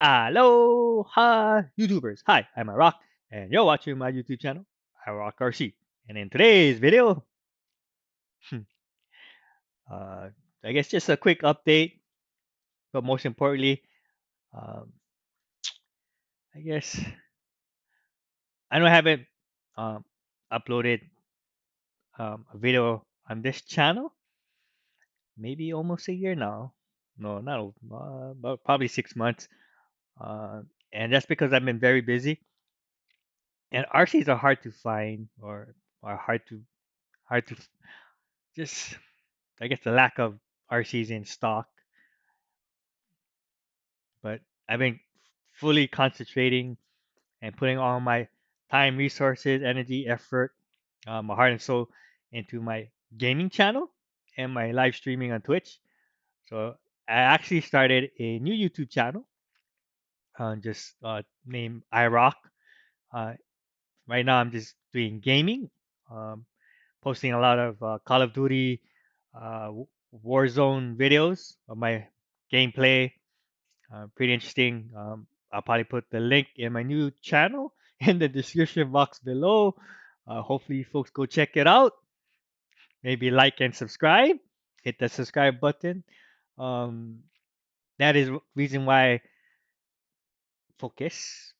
Aloha, YouTubers. Hi, I'm Rock, and you're watching my YouTube channel, Rock RC. And in today's video, uh, I guess just a quick update, but most importantly, um, I guess I know I haven't um, uploaded a video on this channel, maybe almost a year now. No, not but probably 6 months. Uh, and that's because I've been very busy. And RCs are hard to find, or are hard to just I guess the lack of RCs in stock, but I've been fully concentrating and putting all my time, resources, energy, effort, my heart and soul into my gaming channel and my live streaming on Twitch. So I actually started a new YouTube channel, just named iRock. Uh, right now, I'm just doing gaming, um, posting a lot of Call of Duty, Warzone videos of my gameplay. Pretty interesting. I'll probably put the link in my new channel in the description box below. Hopefully, folks go check it out. Maybe like and subscribe. Hit the subscribe button. Um, that is reason why focus.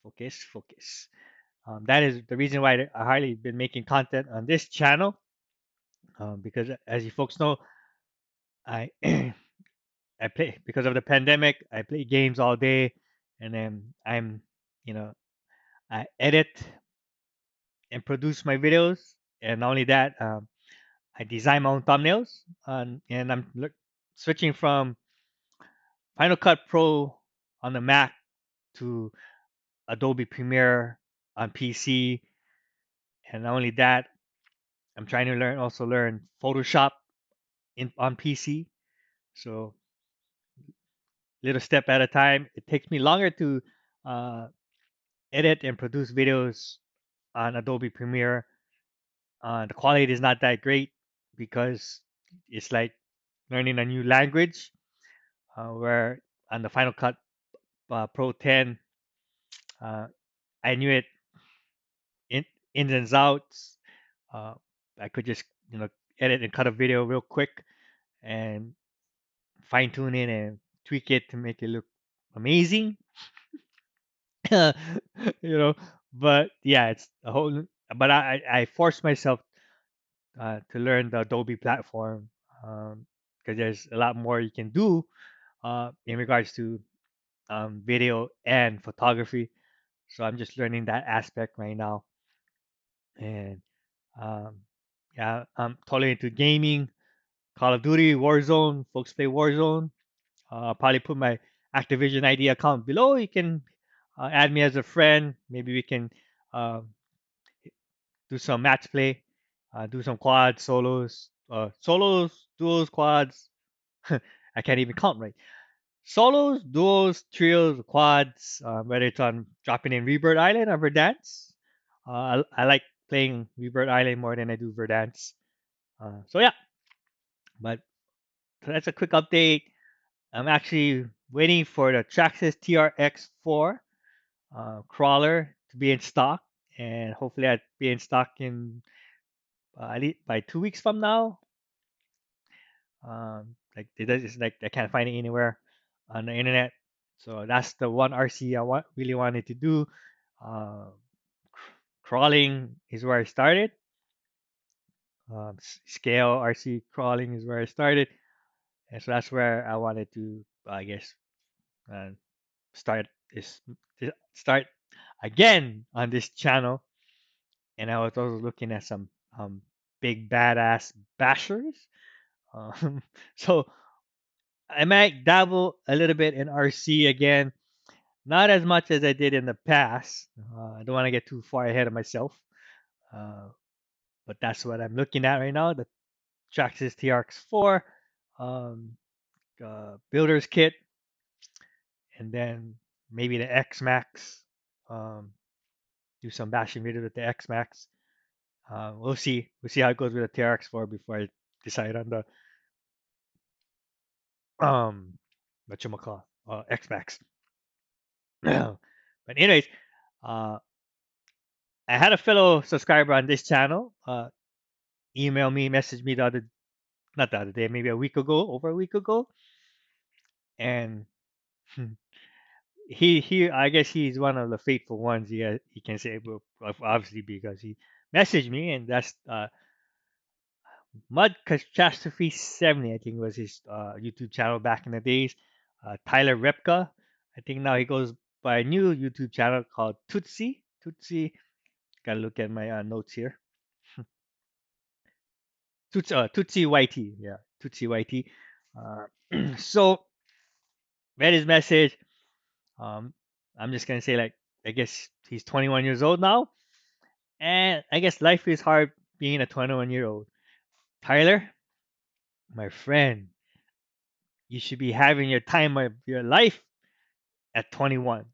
That is the reason why I hardly been making content on this channel. Because as you folks know, I I play because of the pandemic. I play games all day, and then you know, I edit and produce my videos. And not only that, I design my own thumbnails. And I'm switching from Final Cut Pro on the Mac to Adobe Premiere on PC. And not only that, I'm trying to learn Photoshop on PC. So little step at a time. It takes me longer to uh, edit and produce videos on Adobe Premiere. The quality is not that great because it's like learning a new language. Where on the Final Cut Pro 10, uh, I knew it in ins and outs. Uh, I could just edit and cut a video real quick and fine tune it and tweak it to make it look amazing. you know, but yeah, it's a whole. But I forced myself to learn the Adobe platform because there's a lot more you can do in regards to video and photography. So I'm just learning that aspect right now, and um, yeah, I'm totally into gaming, Call of Duty, Warzone. Folks play Warzone. I'll probably put my Activision ID account below. You can add me as a friend. Maybe we can uh, do some match play, do some quads, solos, duos, quads. I can't even count right. Solos, duos, trios, quads, whether it's on dropping in Rebirth Island or Verdansk. I like playing Rebirth Island more than I do Verdansk. So yeah, but that's a quick update. I'm actually waiting for the Traxxas TRX4 crawler to be in stock, and hopefully I'll be in stock in at least by 2 weeks from now. Like it's like I can't find it anywhere on the internet. So that's the one RC really wanted to do. Uh, Crawling is where I started. Scale RC crawling is where I started, and so that's where I wanted to, I guess, uh, start this start again on this channel. And I was also looking at some big badass bashers. Um, so I might dabble a little bit in RC again, not as much as I did in the past. I don't want to get too far ahead of myself, uh, but that's what I'm looking at right now. The Traxxas TRX4 um, builder's kit, and then maybe the X Max. Um, do some bashing videos with the X Max. We'll see. We'll see how it goes with the TRX4 before I decide on the what you call X Max. But anyways, uh, I had a fellow subscriber on this channel email me, message me the other, not the other day, maybe a week ago, over a week ago, and I guess he's one of the faithful ones. He can say, well, obviously because he messaged me, and that's Mud Catastrophe 70, I think was his YouTube channel back in the days. Tyler Repka, I think now he goes by a new YouTube channel called Tootsie. Tootsie, gotta look at my notes here. Tootsie YT, yeah, Tootsie YT. So read his message. Um, I'm just gonna say, like, I guess he's 21 years old now, and I guess life is hard being a 21-year-old. Tyler, my friend, you should be having your time of your life at 21.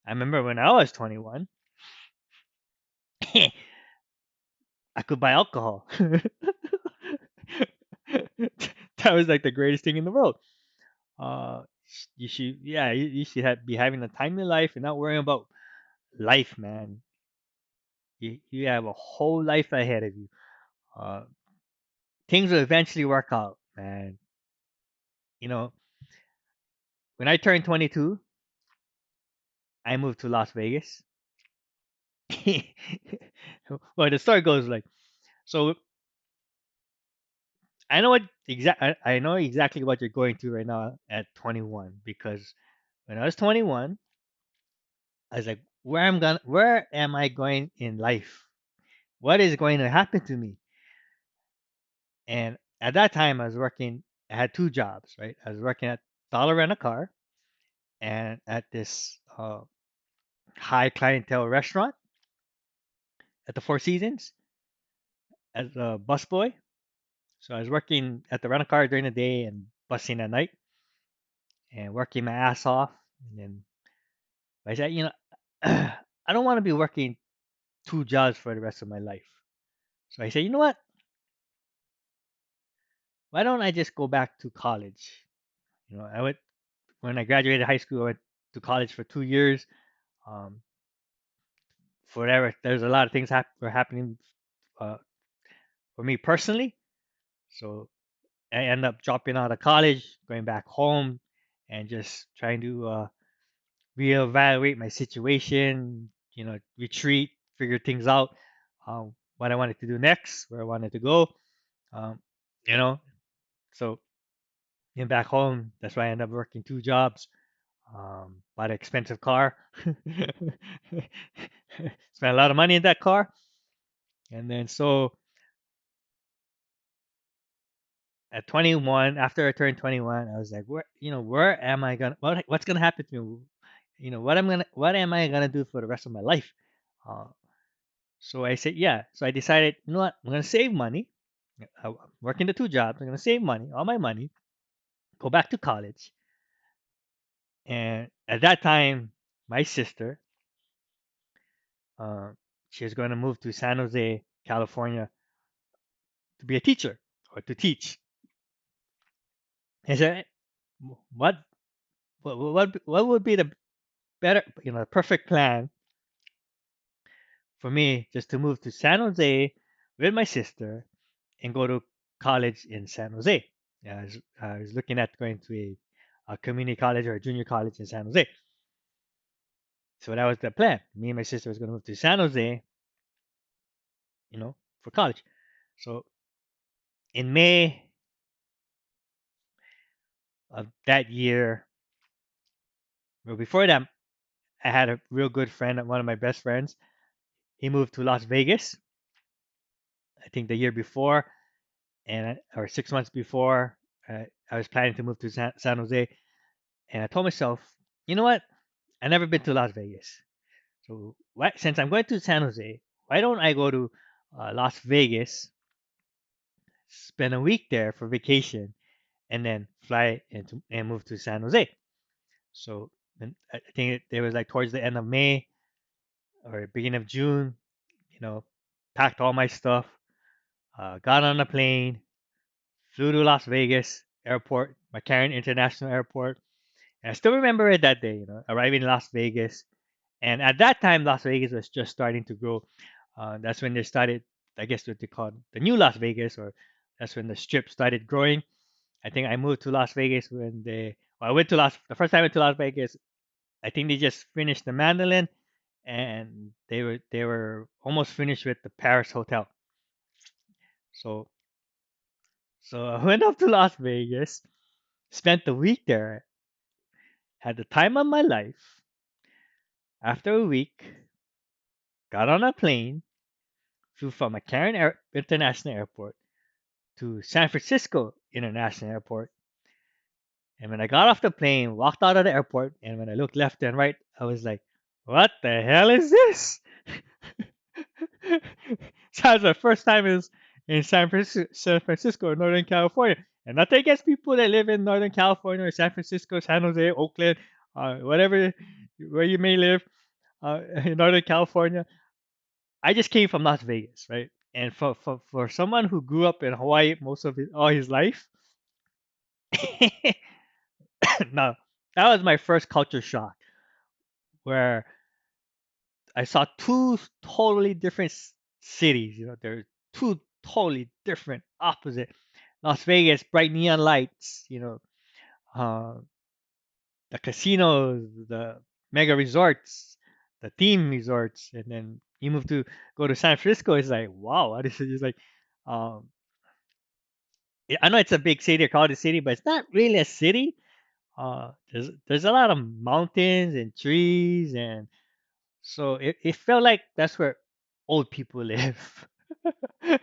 I remember when I was 21, I could buy alcohol. That was like the greatest thing in the world. You should, yeah, you should be having the time of your life and not worrying about life, man. You have a whole life ahead of you. Uh, Things will eventually work out, man. You know, when I turned 22, I moved to Las Vegas. Well, the story goes like, so I know exactly what you're going through right now at 21, because when I was 21, I was like, where am I going in life? What is going to happen to me? And at that time, I had two jobs, right? I was working at Dollar Rent a Car and at this high clientele restaurant at the Four Seasons as a busboy. So I was working at the rental car during the day and busing at night and working my ass off. And then I said, I don't want to be working two jobs for the rest of my life. So I said, you know what? Why don't I just go back to college? I went when I graduated high school. I went to college for 2 years. Um, Forever, there's a lot of things were happening uh, for me personally. So I end up dropping out of college, going back home, and just trying to reevaluate my situation. Retreat, figure things out, what I wanted to do next, where I wanted to go. Um, you know, so in back home, that's why I ended up working two jobs. Bought an expensive car, spent a lot of money in that car, and then so at 21, after I turned 21, I was like, where am I gonna, what's gonna happen to me? What am I gonna do for the rest of my life? Uh, so I said, yeah. So I decided, you know what, I'm gonna save money. I'm working the two jobs. I'm gonna save money, all my money, go back to college. And at that time, my sister, uh, she was going to move to San Jose, California, to be a teacher or to teach. I said, what, what would be the better, perfect plan for me just to move to San Jose with my sister and go to college in San Jose. Yeah, I was looking at going to a community college or a junior college in San Jose. So that was the plan. Me and my sister was going to move to San Jose, for college. So in May of that year, well, before that, I had a real good friend, one of my best friends. He moved to Las Vegas, I think the year before, or 6 months before. I was planning to move to San Jose, and I told myself, you know what? I never been to Las Vegas, so since I'm going to San Jose, why don't I go to Las Vegas, spend a week there for vacation, and then fly and move to San Jose? So then I think it was like towards the end of May or beginning of June. You know, packed all my stuff, got on a plane, flew to Las Vegas airport, McCarran International Airport, And I still remember it that day, arriving in Las Vegas. And at that time, Las Vegas was just starting to grow. That's when they started, I guess, what they call the new Las Vegas, or that's when the strip started growing. I think I moved to Las Vegas when I went to the first time I went to Las Vegas, I think they just finished the Mandolin, and they were almost finished with the Paris Hotel. So so I went up to Las Vegas, spent the week there, had the time of my life. After a week, got on a plane, flew from McCarran International Airport to San Francisco International Airport. And when I got off the plane, walked out of the airport, and when I looked left and right, I was like, what the hell is this? So that was my first time is in San Francisco, Northern California. And nothing against people that live in Northern California or San Francisco, San Jose, Oakland, whatever, where you may live in Northern California. I just came from Las Vegas, right? And for someone who grew up in Hawaii all his life, no, that was my first culture shock, where I saw two totally different cities. They're two totally different, opposite. Las Vegas, bright neon lights. Uh, the casinos, the mega resorts, the theme resorts, and then you move to go to San Francisco. It's like, wow, this is just like, um, I know it's a big city, a crowded city, but it's not really a city. There's a lot of mountains and trees, and so it felt like that's where old people live.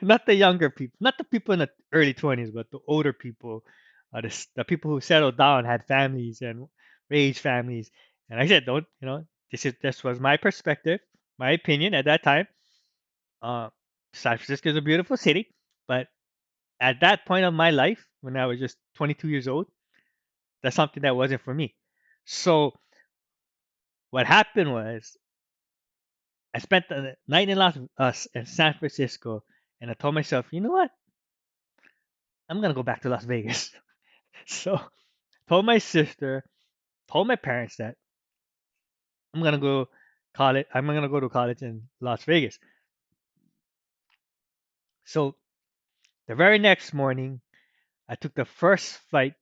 Not the younger people, not the people in the early 20s, but the older people, the people who settled down, had families and raised families. And I said, don't, this was my perspective, my opinion at that time. Uh, San Francisco is a beautiful city, but at that point of my life, when I was just 22 years old, that's something that wasn't for me. So what happened was I spent the night in San Francisco, and I told myself, you know what? I'm gonna go back to Las Vegas. So told my sister, told my parents that I'm gonna go college. I'm gonna go to college in Las Vegas. So the very next morning, I took the first flight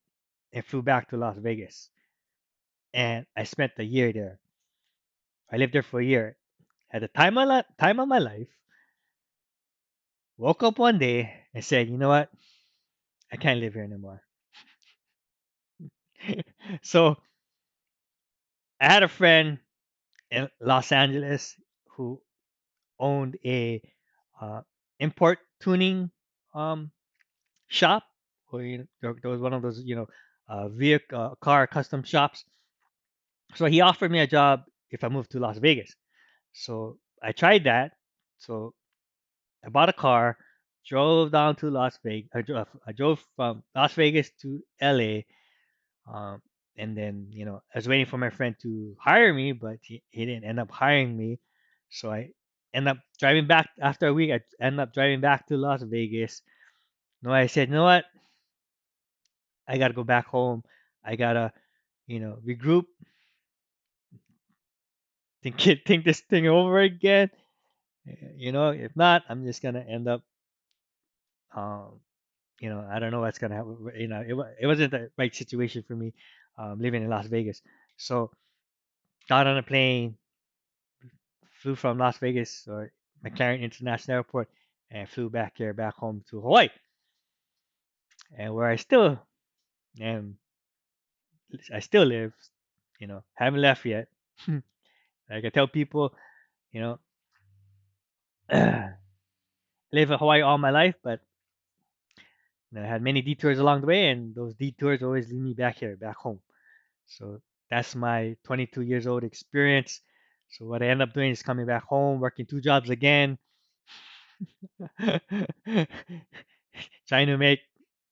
and flew back to Las Vegas, and I spent a year there. I lived there for a year. At the time of my life, woke up one day and said, you know what? I can't live here anymore. So I had a friend in Los Angeles who owned a uh, import tuning um, shop, or there was one of those vehicle car custom shops. So he offered me a job if I moved to Las Vegas. So I tried that. So I bought a car, drove down to Las Vegas. I drove from Las Vegas to LA. Um, and then, I was waiting for my friend to hire me, but he didn't end up hiring me. So I end up driving back after a week. I end up driving back to Las Vegas. No, I said, you know what? I gotta go back home. I gotta, regroup, think this thing over again. If not, I'm just gonna end up, um, I don't know what's gonna happen. It wasn't the right situation for me, living in Las Vegas. So got on a plane, flew from Las Vegas or McCarran International Airport, and flew back home to Hawaii, and where am, I still live. Haven't left yet. Like I tell people, you know, live in Hawaii all my life, but I had many detours along the way, and those detours always lead me back here, back home. So that's my 22 years old experience. So what I end up doing is coming back home, working two jobs again, trying to make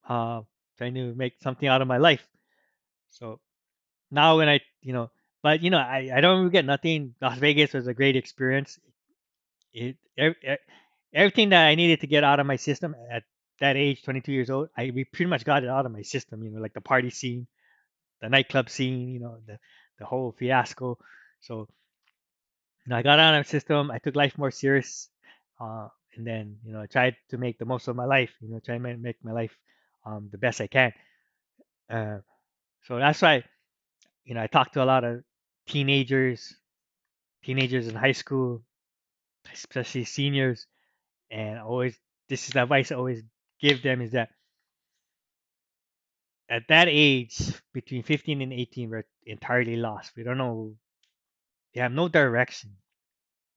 uh, trying to make something out of my life. So now when but I don't regret nothing. Las Vegas was a great experience. Everything that I needed to get out of my system at that age, 22 years old, we pretty much got it out of my system. Like the party scene, the nightclub scene, the whole fiasco. So I got out of the system. I took life more serious, uh, and then I tried to make the most of my life. Try to make my life the best I can. Uh, so that's why I talk to a lot of teenagers, teenagers in high school, especially seniors, and always this is the advice I always give them is that at that age between 15 and 18 we're entirely lost. We don't know. We have no direction,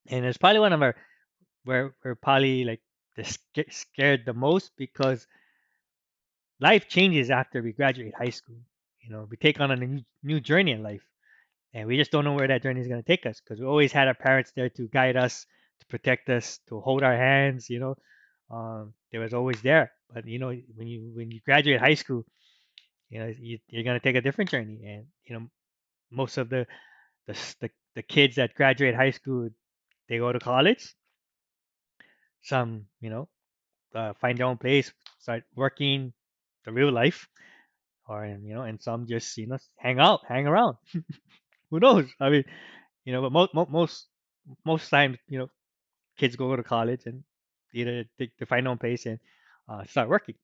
and it's probably one of our where we're probably like scared the most because life changes after we graduate high school. We take on a new journey in life, and we just don't know where that journey is going to take us because we always had our parents there to guide us, to protect us, to hold our hands. They was always there. But when you graduate high school, you're going to take a different journey, and most of the kids that graduate high school, they go to college. Some find their own place, start working the real life, or and some just hang out, hang around. Who knows? I mean, but most times, kids go to college and either they find their own place and start working.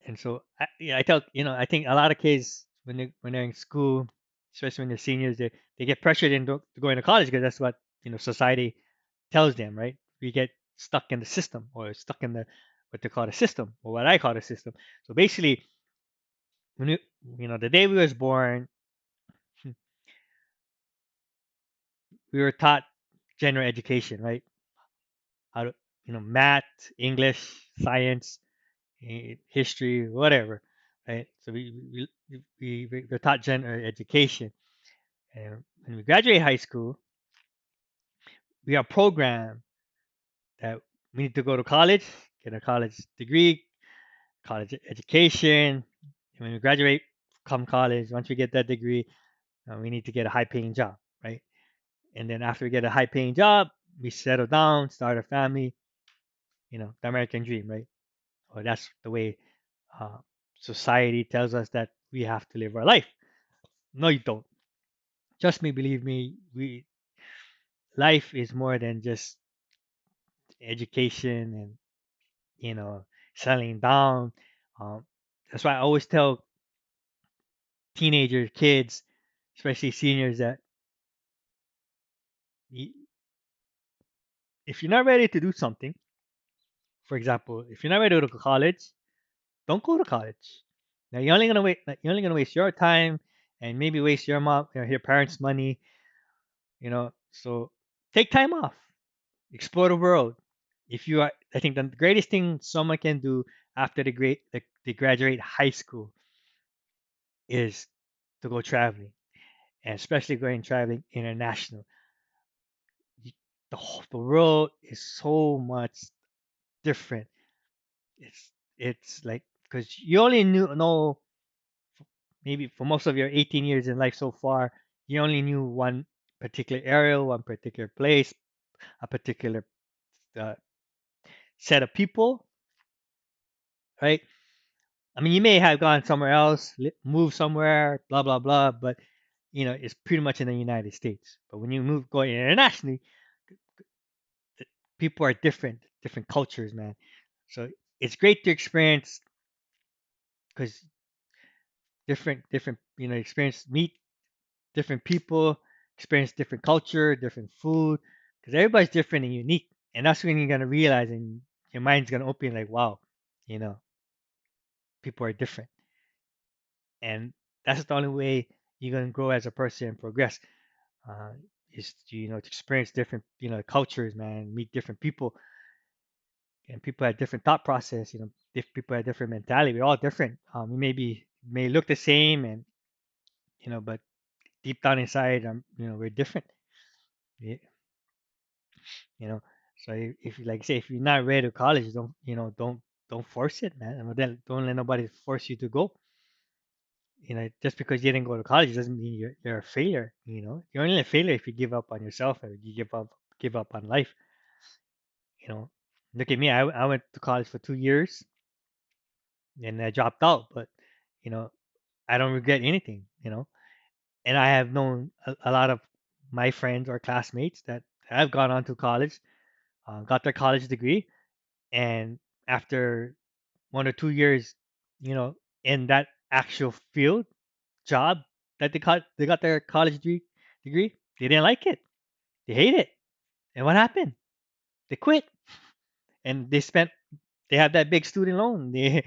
And so I tell I think a lot of kids when they're in school, especially when they're seniors, they get pressured into going to college because that's what society tells them, right? We get stuck in the system or stuck in the what they call the system or what I call the system. So basically, when the day we was born, we were taught general education, right? How to math, English, science, history, whatever, right? So we're taught general education, and when we graduate high school, we are programmed that we need to go to college, get a college degree, college education. And when we graduate, come college, once we get that degree, we need to get a high paying job, right? And then after we get a high paying job, we settle down, start a family, the American dream, right? Or that's the way uh, society tells us that we have to live our life. No, you don't. Trust me, believe me, life is more than just education and you know settling down. Um, that's why I always tell teenagers, kids, especially seniors, that y- if you're not ready to do something, for example, if you're not ready to go to college, don't go to college. Now you're only gonna waste your time and maybe waste your mom, your parents' money. So take time off, explore the world. If you are, I think the greatest thing someone can do after they graduate high school is to go traveling, and especially going traveling international. Y- the world is so much different. It's like because you only know maybe for most of your 18 years in life so far, you only knew one particular area, one particular place, a particular uh, set of people, right? I mean, you may have gone somewhere else, moved somewhere, blah blah blah, but it's pretty much in the United States. But when you move going internationally, people are different, different cultures, man. So it's great to experience because different, experience meet different people, experience different culture, different food, because everybody's different and unique. And that's when you're gonna realize, and your mind's gonna open, like, wow, you know, people are different, and that's the only way you're gonna grow as a person and progress. Uh, is to, to experience different, cultures, man, meet different people, and people have different thought process. People have different mentality. We're all different. We may look the same, and but deep down inside, we're different. y- You know, so if you like say if you're not ready to college, don't force it, man. And then don't let nobody force you to go. Just because you didn't go to college doesn't mean you're a failure. You're only a failure if you give up on yourself or you give up on life. You know, Look at me. I went to college for 2 years and I dropped out, but you know I don't regret anything, you know. And I have known a lot of my friends or classmates that have gone on to college, got their college degree, and after 1 or 2 years, you know, in that actual field job that they got their college degree, they didn't like it. They hate it. And what happened? They quit, and they have that big student loan. They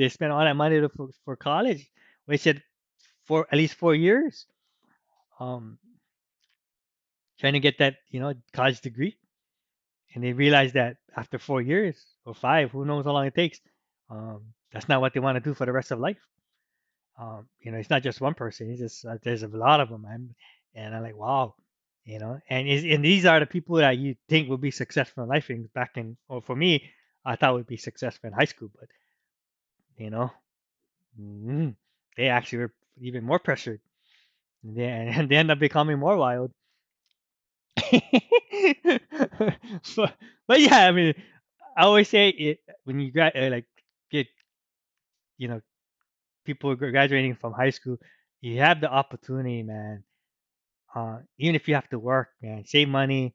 spent all that money for college, wasted for at least 4 years, um, trying to get that college degree, and they realize that after 4 years or five, who knows how long it takes, that's not what they want to do for the rest of life. It's not just one person. It's just there's a lot of them, man. And I'm like, wow, and these are the people that you think would be successful in life. And back in, or for me, I thought would be successful in high school, but you know, mm, they actually were even more pressured. And they end up becoming more wild. but, but yeah, I mean, I always say it when you like get you know people graduating from high school, you have the opportunity, man. Even if you have to work, man, save money.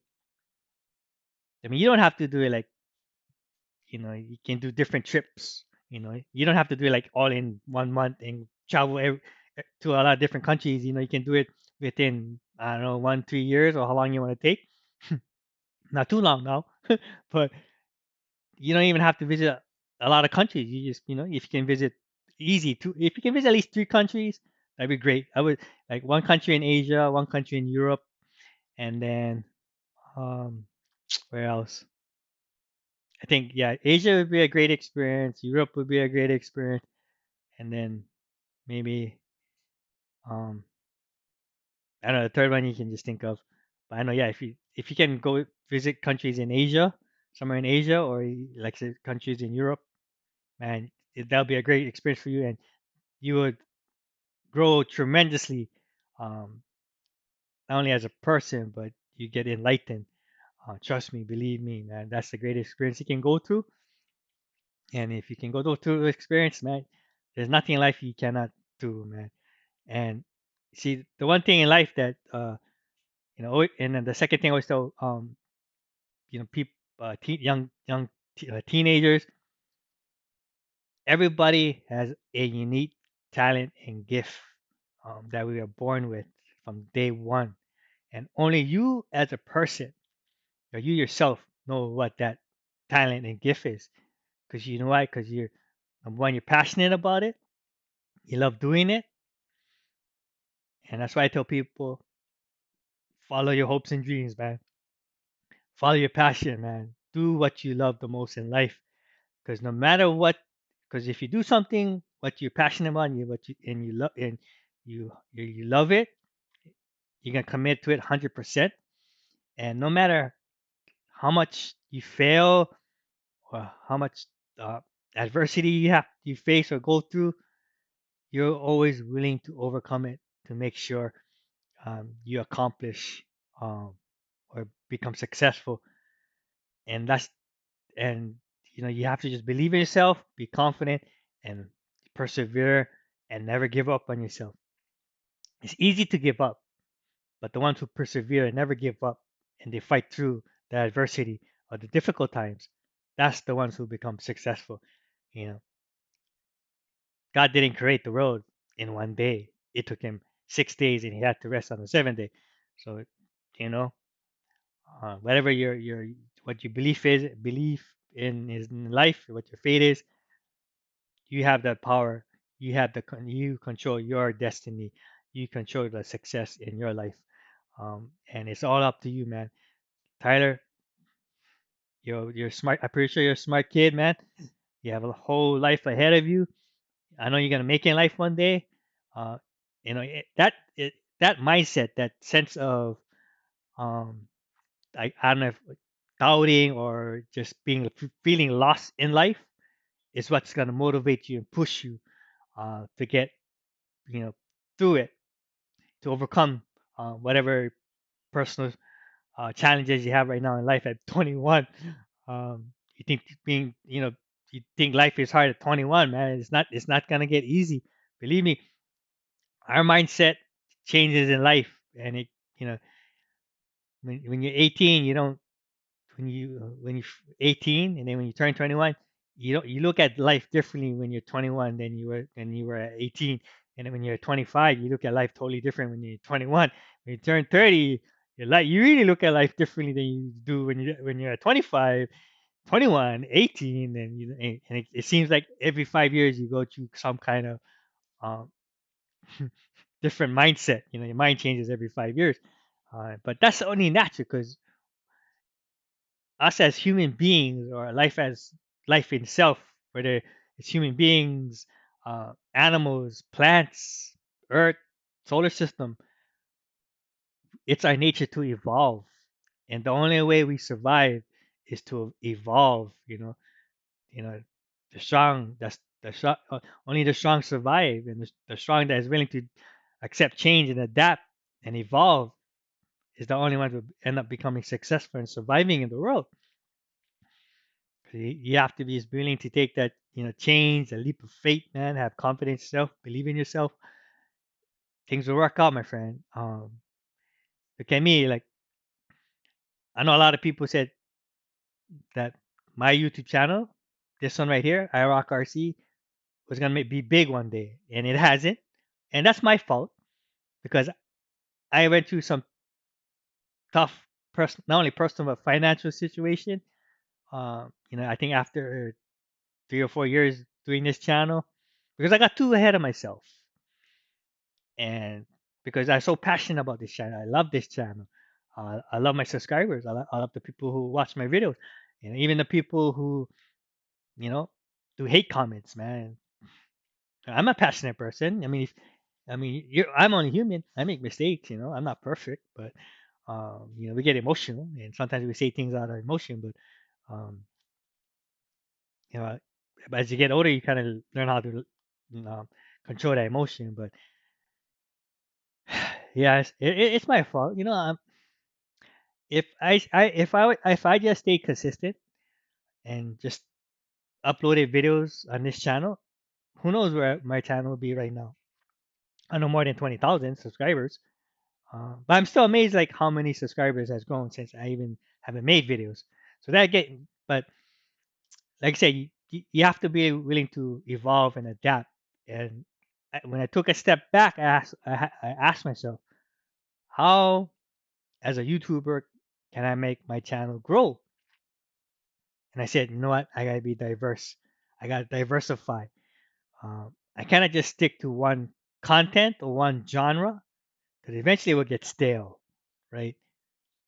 I mean, you don't have to do it like, you can do different trips. You don't have to do it like all in 1 month and travel to a lot of different countries. You can do it within, I don't know, 1 2 years or how long you want to take. Not too long now, but you don't even have to visit a lot of countries. You just, if you can visit if you can visit at least 3 countries, that'd be great. I would like one country in Asia, one country in Europe, and then um, where else? I think, yeah, Asia would be a great experience. Europe would be a great experience, and then maybe um, I don't know, the third one you can just think of. But I know, yeah, if you can go visit countries in Asia, somewhere in Asia, or like say countries in Europe, man, that'll be a great experience for you, and you would grow tremendously, um, not only as a person, but you get enlightened. Trust me, believe me, man, that's the greatest experience you can go through. And if you can go through the experience, man, there's nothing in life you cannot do, man. And see, the one thing in life that and then the second thing I always tell people, teenagers, everybody has a unique talent and gift that we are born with from day one, and only you as a person or you yourself know what that talent and gift is. Because you know why? Because you're number one, you're passionate about it, you love doing it, and that's why I tell people, follow your hopes and dreams, man. Follow your passion, man. Do what you love the most in life. Because no matter what, because if you do something what you're passionate about, and you love, and you love it, you're gonna commit to it 100%. And no matter how much you fail or how much uh, adversity you face or go through, you're always willing to overcome it to make sure you accomplish um, or become successful. And that's and you have to just believe in yourself, be confident, and persevere, and never give up on yourself. It's easy to give up, but the ones who persevere and never give up, and they fight through the adversity or the difficult times, that's the ones who become successful. you know God didn't create the world in one day. It took him 6 days, and he had to rest on the seventh day. So you know whatever your what your belief in is in life, what your fate is, you have that power. You control your destiny. You control the success in your life. And it's all up to you, man. Tyler, you're smart. I'm pretty sure you're a smart kid, man. You have a whole life ahead of you. I know you're gonna make it in life one day. uh that mindset, that sense of um I don't know if doubting or just feeling lost in life is what's gonna motivate you and push you to get you know through it, to overcome whatever personal challenges you have right now in life at 21. You think life is hard at 21, man. It's not gonna get easy. believe me, our mindset changes in life, and it, you know, when you're 18, you don't when you're 18, and then when you turn 21, you look at life differently when you're 21 than you were at 18, and then when you're 25, you look at life totally different when you're 21. When you turn 30, you really look at life differently than you do when you're at 25, 21, 18, and it seems like every 5 years you go through some kind of um, different mindset. Your mind changes every 5 years, but that's only natural because us as human beings, or life as life itself, whether it's human beings, animals, plants, earth, solar system, it's our nature to evolve. And the only way we survive is to evolve. You know, the strong, that's the strong, only the strong survive, and the strong that is willing to accept change and adapt and evolve is the only one who end up becoming successful and surviving in the world. You have to be willing to take that, change, a leap of faith, man. Have confidence in yourself, believe in yourself. Things will work out, my friend. Look at me. Like, I know a lot of people said that my YouTube channel, this one right here, I Rock RC, was gonna be big one day, and it hasn't. And that's my fault because I went through some tough, not only personal but financial situation. I think after 3 or 4 years doing this channel, because I got too ahead of myself. And because I'm so passionate about this channel, I love this channel. I love my subscribers. I love the people who watch my videos, and even the people who, you know, do hate comments. Man, I'm a passionate person. I'm only human. I make mistakes. I'm not perfect, but we get emotional, and sometimes we say things out of emotion. But um, you know, as you get older, you kind of learn how to control that emotion. But yeah, it's my fault. If I just stay consistent and just uploaded videos on this channel, who knows where my channel will be right now? I know more than 20,000 subscribers, but I'm still amazed like how many subscribers has grown since I even haven't made videos. So but like I said, you have to be willing to evolve and adapt. And when I took a step back, I asked myself, how as a YouTuber can I make my channel grow? And I said, you know what? I gotta be diverse. I gotta diversify. I cannot just stick to one content or one genre because eventually it will get stale, right?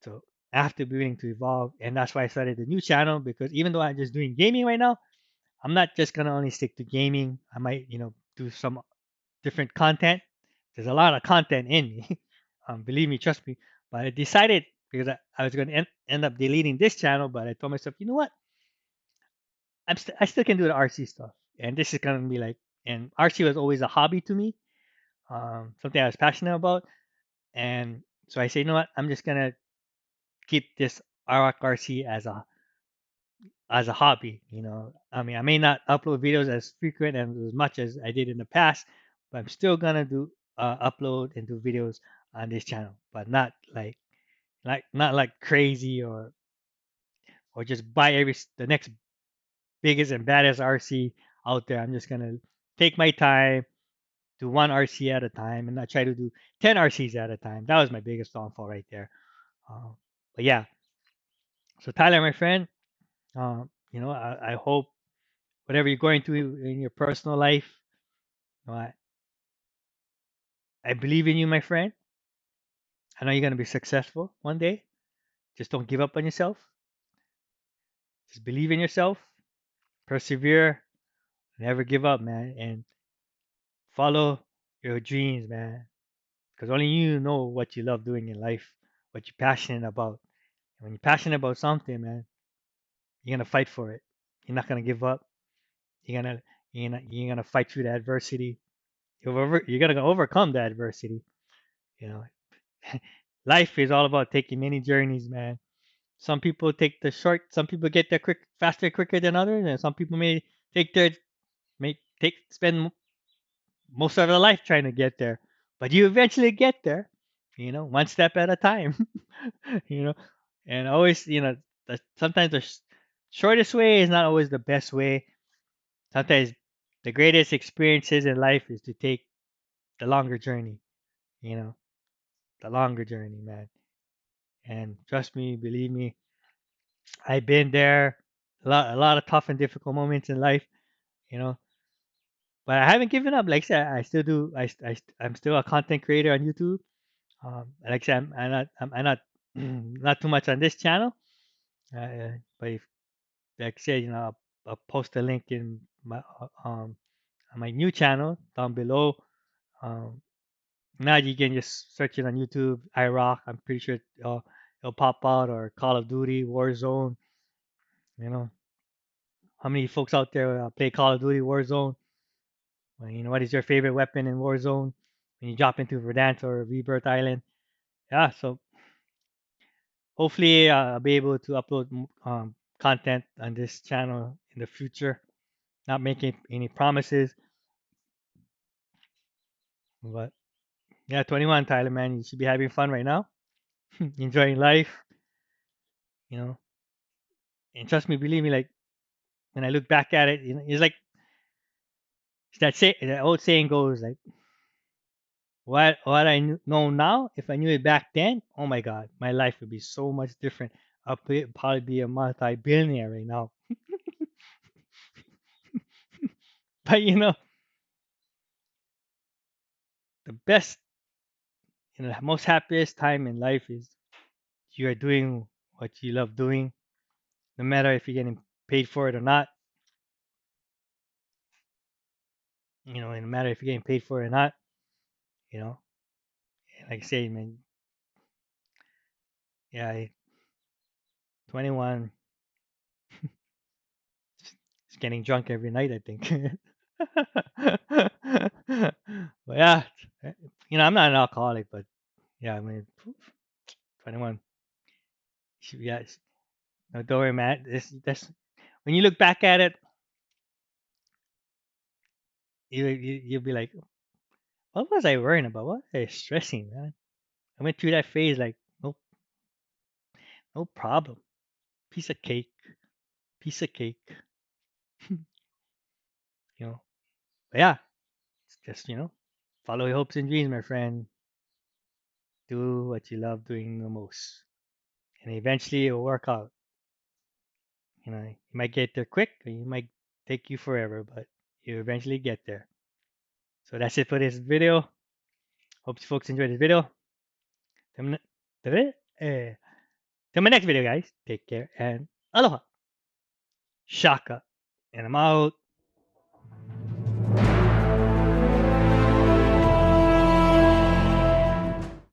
So I have to be willing to evolve, and that's why I started the new channel. Because even though I'm just doing gaming right now, I'm not just gonna only stick to gaming. I might, do some different content. There's a lot of content in me. Believe me, trust me. But I decided because I was going to end up deleting this channel, but I told myself, you know what? I still can do the RC stuff, and this is gonna be like. And RC was always a hobby to me, something I was passionate about, and so I say, you know what? I'm just gonna keep this RC as a hobby. I may not upload videos as frequent and as much as I did in the past, but I'm still gonna do upload and do videos on this channel, but not like crazy, or just buy the next biggest and baddest RC out there. I'm just gonna take my time, do one RC at a time, and not try to do 10 RCs at a time. That was my biggest downfall right there. Uh, but yeah, so Tyler, my friend, I hope whatever you're going through in your personal life, you know, I believe in you, my friend. I know you're gonna be successful one day. Just don't give up on yourself. Just believe in yourself. Persevere. Never give up, man, and follow your dreams, man. Because only you know what you love doing in life, what you're passionate about. And when you're passionate about something, man, you're gonna fight for it. You're not gonna give up. You're gonna fight through the adversity. You're gonna overcome the adversity. You know, life is all about taking many journeys, man. Some people take the short. Some people get there quicker than others, and some people may take spend most of our life trying to get there, but you eventually get there, one step at a time. you know, and always, sometimes the shortest way is not always the best way. Sometimes the greatest experiences in life is to take the longer journey, you know, the longer journey, man. And trust me, believe me, I've been there. A lot of tough and difficult moments in life, you know, but I haven't given up. Like I said, I still do. I'm still a content creator on YouTube. Like I said, I'm not not too much on this channel. But if, like I said, I'll post a link in my on my new channel down below. Um, Now you can just search it on YouTube, iRock. I'm pretty sure it'll pop out, or Call of Duty, Warzone. You know, how many folks out there play Call of Duty, Warzone? Well, what is your favorite weapon in Warzone when you drop into Verdansk or Rebirth Island? Yeah, so hopefully I'll be able to upload content on this channel in the future. Not making any promises, but yeah, 21, Tyler, man, you should be having fun right now, enjoying life, you know. And trust me, believe me, like when I look back at it, it's like that old saying goes like, what know now, if I knew it back then, oh my God, my life would be so much different. Probably be a multi-billionaire right now. But the best, the most happiest time in life is you are doing what you love doing, no matter if you're getting paid for it or not. And no matter if you're getting paid for it or not, you know, like I say, man, yeah, 21, is getting drunk every night, I think. But yeah, I'm not an alcoholic, but yeah, I mean, 21. Yeah, no, don't worry, man. This when you look back at it, you'll be like, what was I worrying about? What was I stressing, man? I went through that phase like no problem. Piece of cake, piece of cake. you know. But yeah, it's just follow your hopes and dreams, my friend. Do what you love doing the most, and eventually it'll work out. You might get there quick, or you might take you forever, but you eventually get there. So that's it for this video. Hope you folks enjoyed this video. Till my till my next video, guys. Take care and aloha, shaka, and I'm out.